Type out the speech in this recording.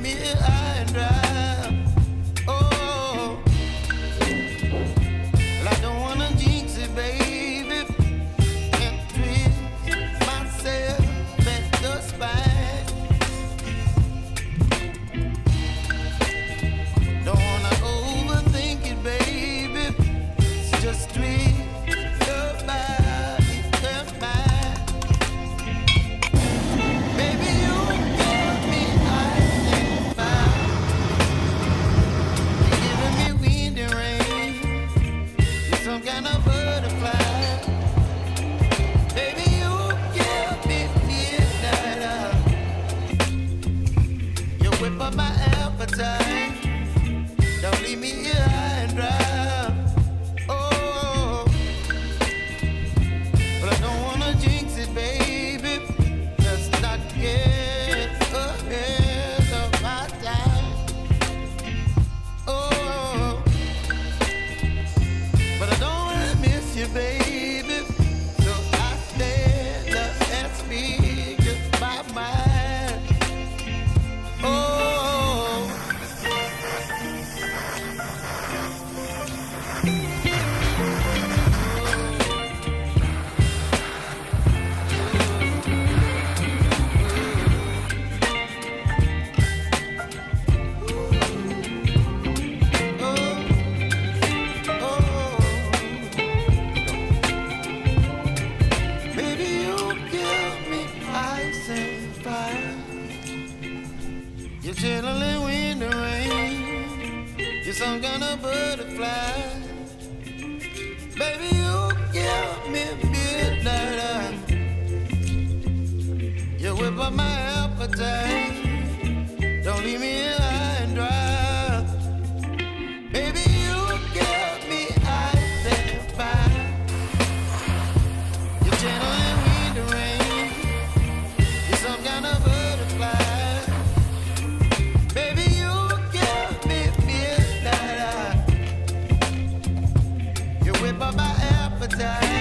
me high and dry. Oh, well, I don't wanna jinx it, baby. Can't twist myself at the spine. Don't wanna overthink it, baby. It's just twist your body and mine. Baby, you give me ice and fire. You're giving me wind and rain. You're some kind of butterfly. Baby, you give me midnight. You whip up my appetite. Don't leave me here high and dry. Oh, but I don't wanna jinx it, baby. Let's not get ahead of my time. Oh, but I don't wanna miss you, baby. So I stand up and speak just my mind. Oh, oh, baby, you give me ice and fire. You're chilling wind and rain. You're some kind of butterfly. Baby, you give me midnight. You whip up my appetite. Don't leave me high and dry. Baby, you give me ice and fire. You're channeling wind and rain. You're some kind of butterfly. Baby, you give me midnight. You whip up my appetite.